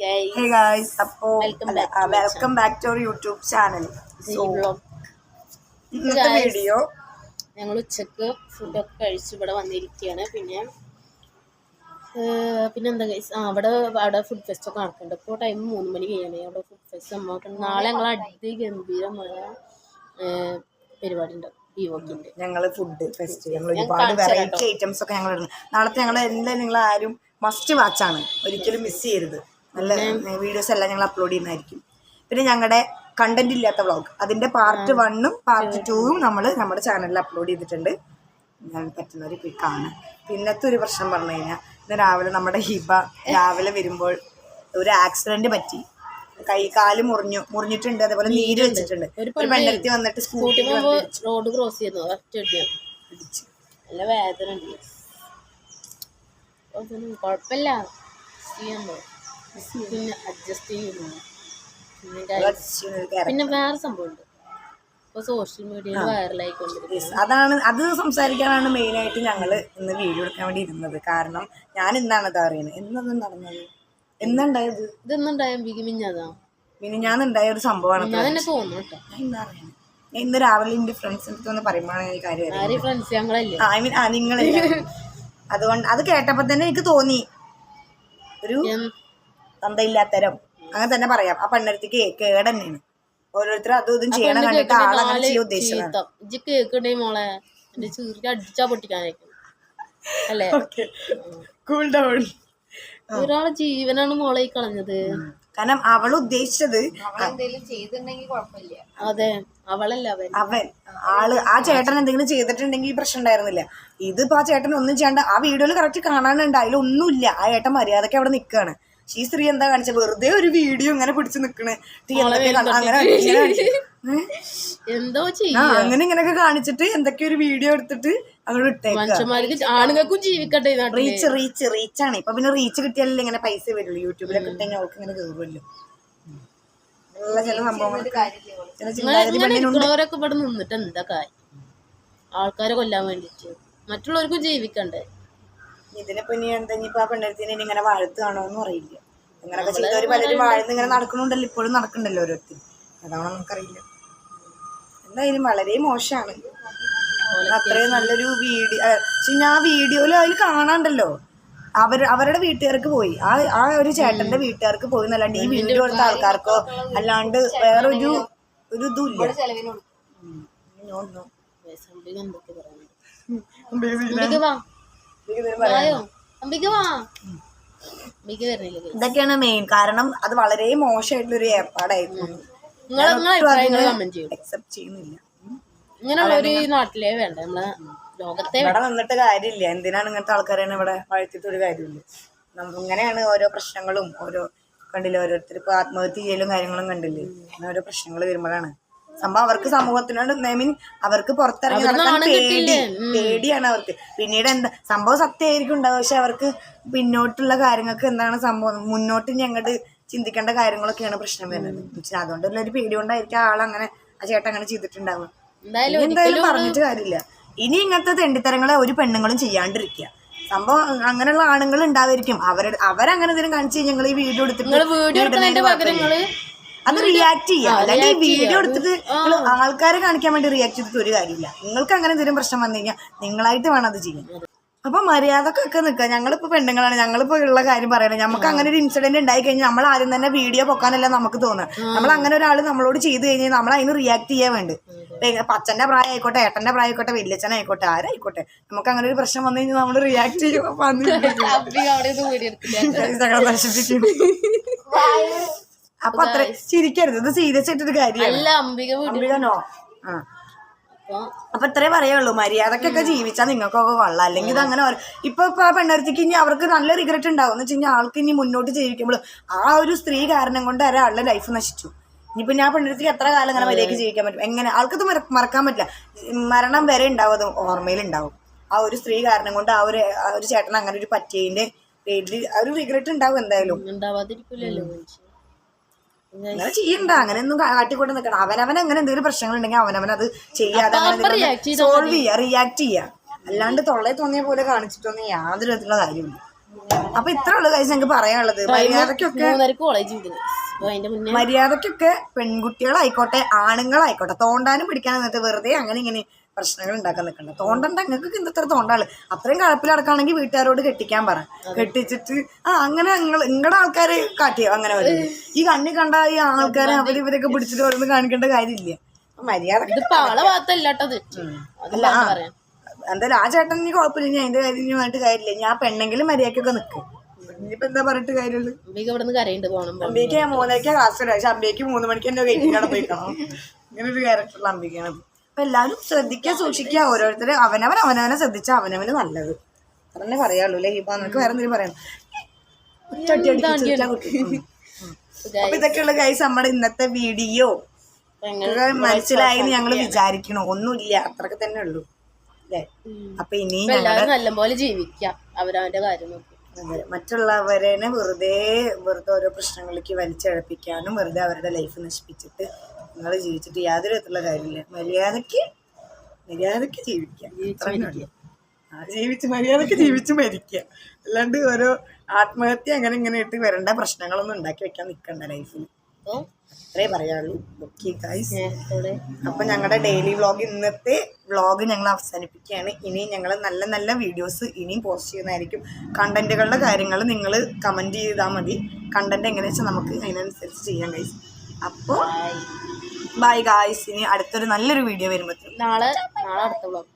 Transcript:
Hey guys, welcome back to our YouTube channel. So, ഇന്നത്തെ video ഞങ്ങൾ ഉച്ചക്ക് ഫുഡൊക്കെ കഴിച്ച് ഇവിടെ വന്നിരിക്കുകയാണ്. പിന്നെന്താ ഗൈസ്, അവിടെ ഫുഡ് ഫെസ്റ്റ് ഒക്കെ നടക്കുന്നുണ്ട്. ഇപ്പോൾ ടൈം 3 മണി കഴിയാനേ. അവിടെ ഫുഡ് ഫെസ്റ്റ് സംഭവം നാളെ ഞങ്ങൾ അതിഗംഭീരമായ പരിപാടി ഉണ്ട്. ഞങ്ങൾ ഫുഡ് ഫെസ്റ്റ് ഞങ്ങൾ ഒരുപാട് വെറൈറ്റി ഐറ്റംസ് ഒക്കെ ഞങ്ങൾ ഇടുന്നു. നാളത്തെ ഞങ്ങൾ എന്തായാലും നിങ്ങൾ ആരും മസ്റ്റ് വാച്ചാണ്, ഒരിക്കലും മിസ് ചെയ്യരുത്. നല്ല വീഡിയോസ് എല്ലാം ഞങ്ങൾ അപ്ലോഡ് ചെയ്യുന്നതായിരിക്കും. പിന്നെ ഞങ്ങളുടെ കണ്ടന്റ് ഇല്ലാത്ത വ്ളോഗ് അതിൻ്റെ പാർട്ട് 1ഉം പാർട്ട് 2ഉം നമ്മൾ നമ്മുടെ ചാനലിൽ അപ്ലോഡ് ചെയ്തിട്ടുണ്ട്. ഞാൻ പറ്റുന്നവർ പോയി കാണാം. പിന്നത്തെ ഒരു പ്രശ്നം പറഞ്ഞു കഴിഞ്ഞാൽ, ഇന്ന് രാവിലെ നമ്മുടെ ഹിബ രാവിലെ വരുമ്പോൾ ഒരു ആക്സിഡന്റ് പറ്റി. കാല് മുറിഞ്ഞിട്ടുണ്ട്, അതേപോലെ നീര് വെച്ചിട്ടുണ്ട്. ഒരു പെണ്ണെടുത്തി വന്നിട്ട് സ്കൂട്ടി റോഡ് ക്രോസ് ചെയ്യുന്നു, നല്ല വേദന ഉണ്ട്. കുഴപ്പമില്ല, പിന്നെ അഡ്ജസ്റ്റ് ചെയ്യുന്നു. പിന്നെ വേറെ സംഭവമുണ്ട്, ഇപ്പോൾ സോഷ്യൽ മീഡിയയിൽ വൈറലായിക്കൊണ്ടിരിക്കുന്നത്. അതാണ്, അത് സംസാരിക്കാനാണ് മെയിനായിട്ട് ഞങ്ങൾ ഇന്ന് വീഡിയോ എടുക്കാൻ വേണ്ടി ഇരുന്നത്. കാരണം ഞാൻ ഇന്നാണ് ഇത് അറിയുന്നത്. എന്നതും നടന്നത് എന്നുണ്ടായത് ഇതെന്നുണ്ടായ മിഞ്ഞതാ പിന്നെ ഞാൻ ഉണ്ടായ ഒരു സംഭവമാണ്. ഞാൻ തന്നെ തോന്നുന്നു കേട്ടോ. ഇന്ന് രാവിലെ എൻ്റെ ഫ്രണ്ട്സിൻ്റെ അടുത്ത് ഒന്ന് പറയുമ്പോഴാണ് ഈ കാര്യം നിങ്ങളല്ല. അതുകൊണ്ട് അത് കേട്ടപ്പോൾ തന്നെ എനിക്ക് തോന്നി ഒരു തന്തയില്ലാത്തരം, അങ്ങനെ തന്നെ പറയാം. ആ പെണ്ണടുത്തേക്ക് കേട് തന്നെയാണ്. ഓരോരുത്തരും അതും ഇതും ചെയ്യണം കണ്ടിട്ട് ആളങ്ങനെ ചെയ്യാൻ ഉദ്ദേശിച്ചതാണ്. മോളെ അടിച്ചാ പൊട്ടിക്കാനേക്കും അല്ലേ? Cool down. ഒരാളെ ജീവനാണ് മോളെ കളഞ്ഞത്. കാരണം അവൾ ഉദ്ദേശിച്ചത് അതെ, അവളല്ല അവൻ ആ ചേട്ടൻ എന്തെങ്കിലും ചെയ്തിട്ടുണ്ടെങ്കിൽ പ്രശ്നം ഉണ്ടായിരുന്നില്ല. ഇതിപ്പോ ആ ചേട്ടൻ ഒന്നും ചെയ്യാണ്ട് ആ വീഡിയോയിൽ കറക്റ്റ് കാണാനുണ്ട്, അതിലൊന്നുമില്ല. ആ ഏട്ടൻ മര്യാദക്ക് അവിടെ നിൽക്കുകയാണ്. ഈ സ്ത്രീ എന്താ കാണിച്ചത്? വെറുതെ ഒരു വീഡിയോ ഇങ്ങനെ പിടിച്ച് നിക്കണ്, എന്തോ അങ്ങനെ ഇങ്ങനെയൊക്കെ കാണിച്ചിട്ട് എന്തൊക്കെ ഒരു വീഡിയോ എടുത്തിട്ട് അങ്ങോട്ട് ഇട്ടേക്കും. ആണുങ്ങൾക്കും ജീവിക്കട്ടെ. റീച്ചാണ് ഇപ്പൊ. പിന്നെ റീച്ച് കിട്ടിയാലല്ലേ ഇങ്ങനെ പൈസ വരുള്ളൂ. യൂട്യൂബിലൊക്കെ ഇട്ടെങ്കിൽ അവൾക്ക് ഇങ്ങനെ കയറുമല്ലോ. ചില സംഭവങ്ങളൊക്കെ ഇവിടെ നിന്നിട്ട് എന്താ കാര്യം? ആൾക്കാരെ കൊല്ലാൻ വേണ്ടിട്ട്, മറ്റുള്ളവർക്കും ജീവിക്കണ്ടേ? ഇതിനിപ്പോ ഇനി എന്താ, ഇനിയിപ്പോ ആ പെണ്ണെടുത്തിന് ഇനി ഇങ്ങനെ വാഴ്ത്താണോ എന്ന് അറിയില്ല. ഇങ്ങനൊക്കെ ചെയ്തവര് പലരും വാഴ്ന്ന് ഇങ്ങനെ നടക്കണുണ്ടല്ലോ, ഇപ്പോഴും നടക്കണ്ടല്ലോ ഓരോരുത്തർ. അതാണോ നമുക്കറിയില്ല. എന്തായാലും വളരെ മോശമാണ്. അത്രയും നല്ലൊരു വീഡിയോ. ഞാൻ വീഡിയോയിൽ അതിൽ കാണാണ്ടല്ലോ അവരുടെ വീട്ടുകാർക്ക് പോയി, ആ ഒരു ചേട്ടന്റെ വീട്ടുകാർക്ക് പോയി എന്നല്ലാണ്ട് ഈ വീഡിയോ എടുത്ത ആൾക്കാർക്കോ അല്ലാണ്ട് വേറൊരു ഇതും ഇല്ല. ഇതൊക്കെയാണ് മെയിൻ കാരണം. അത് വളരെ മോശമായിട്ടുള്ളൊരു ഏർപ്പാടായിരുന്നു. അക്സെപ്റ്റ് ചെയ്യുന്നില്ല. ഇവിടെ നിന്നിട്ട് കാര്യമില്ല. എന്തിനാണ് ഇങ്ങനത്തെ ആൾക്കാരെ ഇവിടെ വാഴ്ത്തിയിട്ട് ഒരു കാര്യമില്ല. ഇങ്ങനെയാണ് ഓരോ പ്രശ്നങ്ങളും. കണ്ടില്ലേ, ഓരോരുത്തർ ഇപ്പൊ ആത്മഹത്യ ചെയ്യലും കാര്യങ്ങളും കണ്ടില്ലേ. അങ്ങനെ ഓരോ പ്രശ്നങ്ങൾ വരുമ്പോഴാണ് സംഭവം അവർക്ക് സമൂഹത്തിനോട് അവർക്ക് പുറത്തിറങ്ങി നടക്കാൻ പേടിയാണ് അവർക്ക്. പിന്നീട് എന്താ സംഭവം സത്യമായിരിക്കും ഉണ്ടാവുക, പക്ഷെ അവർക്ക് പിന്നോട്ടുള്ള കാര്യങ്ങൾക്ക് എന്താണ് സംഭവം, മുന്നോട്ട് ഞങ്ങട്ട് ചിന്തിക്കേണ്ട കാര്യങ്ങളൊക്കെയാണ് പ്രശ്നം വരുന്നത്. അതുകൊണ്ടുള്ള ഒരു പേടി കൊണ്ടായിരിക്കും ആളങ്ങനെ, ആ ചേട്ടൻ അങ്ങനെ ചെയ്തിട്ടുണ്ടാവുക. എന്തായാലും പറഞ്ഞിട്ട് കാര്യമില്ല. ഇനി ഇങ്ങനത്തെ തെണ്ടിത്തരങ്ങളെ ഒരു പെണ്ണുങ്ങളും ചെയ്യാണ്ടിരിക്കുക. സംഭവം അങ്ങനെയുള്ള ആണുങ്ങൾ ഉണ്ടാവായിരിക്കും. അവരങ്ങനെ എന്തെങ്കിലും കാണിച്ച് ഞങ്ങൾ ഈ വീഡിയോ എടുത്തിട്ട് അത് റിയാക്ട് ചെയ്യാം. അല്ലാണ്ട് ഈ വീഡിയോ എടുത്തിട്ട് ആൾക്കാരെ കാണിക്കാൻ വേണ്ടി റിയാക്ട് ചെയ്തിട്ട് ഒരു കാര്യമില്ല. നിങ്ങൾക്ക് അങ്ങനെ എന്തെങ്കിലും പ്രശ്നം വന്നു കഴിഞ്ഞാൽ നിങ്ങളായിട്ട് വേണം അത് ചെയ്യാൻ. അപ്പൊ മര്യാദക്കൊക്കെ നിൽക്കുക. ഞങ്ങളിപ്പോ പെണ്ണുങ്ങളാണ്, ഞങ്ങളിപ്പോ ഉള്ള കാര്യം പറയണേ. നമുക്ക് അങ്ങനെ ഒരു ഇൻസിഡന്റ് ഉണ്ടായി കഴിഞ്ഞാൽ നമ്മൾ ആദ്യം തന്നെ വീഡിയോ പൊക്കാനല്ല നമുക്ക് തോന്നുക. നമ്മൾ അങ്ങനെ ഒരാൾ നമ്മളോട് ചെയ്ത് കഴിഞ്ഞാൽ നമ്മൾ അതിന് റിയാക്ട് ചെയ്യാൻ വേണ്ടി. പച്ചന്റെ പ്രായം ആയിക്കോട്ടെ, ഏട്ടന്റെ പ്രായം ആയിക്കോട്ടെ, വല്യച്ഛനായിക്കോട്ടെ, ആരായിക്കോട്ടെ, നമുക്ക് അങ്ങനെ ഒരു പ്രശ്നം വന്നു കഴിഞ്ഞാൽ നമ്മൾ റിയാക്ട് ചെയ്യും. അപ്പൊ അത്ര ചിരിക്കരുത്, ഇത് സീരിയസ് ആയിട്ടൊരു കാര്യമാണ്. അപ്പൊ ഇത്രേ പറയുള്ളൂ. മര്യാദക്കൊക്കെ ജീവിച്ചാൽ നിങ്ങൾക്കൊക്കെ കൊള്ളാം. അല്ലെങ്കിൽ ഇത് അങ്ങനെ ഇപ്പൊ ആ പെണ്ണൊരുത്തിക്ക് ഇനി അവർക്ക് നല്ല റിഗ്രറ്റ് ഉണ്ടാവും എന്ന് വെച്ച് കഴിഞ്ഞാൽ ആൾക്ക് ഇനി മുന്നോട്ട് ജീവിക്കുമ്പോൾ ആ ഒരു സ്ത്രീ കാരണം കൊണ്ട് ഒരാളുടെ ലൈഫ് നശിച്ചു. ഇനിയിപ്പൊ ഞാൻ പെണ്ണൊരുത്തിക്ക് എത്ര കാലം അങ്ങനെ മര്യാദയ്ക്ക് ജീവിക്കാൻ പറ്റും? എങ്ങനെ? ആൾക്കത് മറക്കാൻ പറ്റില്ല. മരണം വരെ ഉണ്ടാവും, അത് ഓർമ്മയിലുണ്ടാവും. ആ ഒരു സ്ത്രീ കാരണം കൊണ്ട് ആ ഒരു ചേട്ടൻ അങ്ങനെ ഒരു പറ്റിയതിന്റെ പേരിൽ ആ ഒരു റിഗ്രറ്റ് ഉണ്ടാവും എന്തായാലും. അങ്ങനെ ചെയ്യണ്ട, അങ്ങനെയൊന്നും കാട്ടിക്കൊണ്ട് നിൽക്കണം. അവനവൻ അങ്ങനെ എന്തെങ്കിലും പ്രശ്നങ്ങൾ ഉണ്ടെങ്കിൽ അവനവനത് ചെയ്യാതെ സോൾവ് ചെയ്യുക, റിയാക്ട് ചെയ്യുക. അല്ലാണ്ട് തൊള്ളയെ തോന്നിയ പോലെ കാണിച്ചിട്ടൊന്നും യാതൊരു വിധത്തിലുള്ള കാര്യമില്ല. അപ്പൊ ഇത്ര ഉള്ളു കാര്യം ഞങ്ങൾക്ക് പറയാനുള്ളത്. മര്യാദക്കൊക്കെ 3:30 കോളേജ് വിടുന്നു. അപ്പൊ അതിന്റെ മുന്നേ മര്യാദക്കൊക്കെ പെൺകുട്ടികളായിക്കോട്ടെ ആണുങ്ങളായിക്കോട്ടെ തോണ്ടാനും പിടിക്കാനും എന്നിട്ട് വെറുതെ അങ്ങനെ ഇങ്ങനെ പ്രശ്നങ്ങൾ ഉണ്ടാക്കാൻ നിൽക്കണ്ട. തോണ്ടണ്ട, നിങ്ങൾക്ക് ഇന്നത്തെ തോണ്ടാള് അത്രയും കഴപ്പിലടക്കാണെങ്കിൽ വീട്ടുകാരോട് കെട്ടിക്കാൻ പറ. കെട്ടിച്ചിട്ട് അങ്ങനെ നിങ്ങളുടെ ആൾക്കാരെ കാട്ടിയോ അങ്ങനെ വരും. ഈ കണ്ണി കണ്ട ഈ ആൾക്കാരെ ഇവരൊക്കെ പിടിച്ചിട്ട് ഓരോന്ന് കാണിക്കേണ്ട കാര്യമില്ല. മര്യാദ എന്തായാലും ആ ചേട്ടൻ ഇനി കുഴപ്പമില്ല. ഞാൻ അതിന്റെ കാര്യം ഇനി പറഞ്ഞിട്ട് കാര്യമില്ല. ഞാൻ പെണ്ണെങ്കിലും മര്യാദക്കൊക്കെ നിൽക്കും. ഇനിയിപ്പോ എന്താ പറഞ്ഞിട്ട് കാര്യമുള്ളൂ. അമ്പിക്ക് 3:00 ക്ലാസ് ഇടാം. പക്ഷെ അമ്പിക്ക് 3 മണിക്ക് എന്റെ വെയിറ്റിംഗ് പോയിക്കണം. ഇങ്ങനെ ഒരു ക്യാരക്ടറുള്ള അമ്പിക്കാണ്. അപ്പൊ എല്ലാവരും ശ്രദ്ധിക്കുക, സൂക്ഷിക്കുക. ഓരോരുത്തര് അവനവനെ ശ്രദ്ധിച്ചാൽ അവനവന് നല്ലത്. അതന്നെ പറയാള്ളൂ അല്ലേ. ഇപ്പൊ നമുക്ക് വേറെ എന്തെങ്കിലും പറയാം. അപ്പൊ ഇതൊക്കെയുള്ള ഗൈസ് നമ്മുടെ ഇന്നത്തെ വീഡിയോ മനസ്സിലായി ഞങ്ങൾ വിചാരിക്കണു. ഒന്നുമില്ല, അത്രക്ക് തന്നെ ഉള്ളൂ അല്ലേ. അപ്പൊ ഇനി നല്ലപോലെ ജീവിക്കാം, അവരവന്റെ കാര്യം നോക്കി. അതെ, മറ്റുള്ളവരെ വെറുതെ ഓരോ പ്രശ്നങ്ങളിലേക്ക് വലിച്ചഴപ്പിക്കാനും വെറുതെ അവരുടെ ലൈഫ് നശിപ്പിച്ചിട്ട് നിങ്ങൾ ജീവിച്ചിട്ട് യാതൊരു വിധത്തിലുള്ള കാര്യമില്ല. മര്യാദക്ക് ജീവിക്കുക, മര്യാദക്ക് ജീവിച്ച് മരിക്കുക. അല്ലാണ്ട് ഓരോ ആത്മഹത്യ അങ്ങനെ ഇങ്ങനെ ഇട്ട് വരേണ്ട പ്രശ്നങ്ങളൊന്നും ഉണ്ടാക്കി വെക്കാൻ നിൽക്കണ്ട ലൈഫിൽ. അത്രേ പറയാനുള്ളൂ. ഓക്കെ ഗൈസ്, അപ്പം ഞങ്ങളുടെ ഡെയിലി വ്ളോഗ് ഇന്നത്തെ വ്ളോഗ് ഞങ്ങൾ അവസാനിപ്പിക്കുകയാണ്. ഇനി ഞങ്ങൾ നല്ല നല്ല വീഡിയോസ് ഇനിയും പോസ്റ്റ് ചെയ്യുന്നതായിരിക്കും. കണ്ടന്റുകളുടെ കാര്യങ്ങൾ നിങ്ങൾ കമൻറ്റ് ചെയ്താൽ മതി. കണ്ടന്റ് എങ്ങനെയാ വെച്ചാൽ നമുക്ക് അതിനനുസരിച്ച് ചെയ്യാം ഗൈസ്. അപ്പോൾ ബൈ ഗൈസ്. ഇനി അടുത്തൊരു നല്ലൊരു വീഡിയോ വരുമ്പോഴത്തേക്കും നാളെ അടുത്ത വ്ളോഗ്.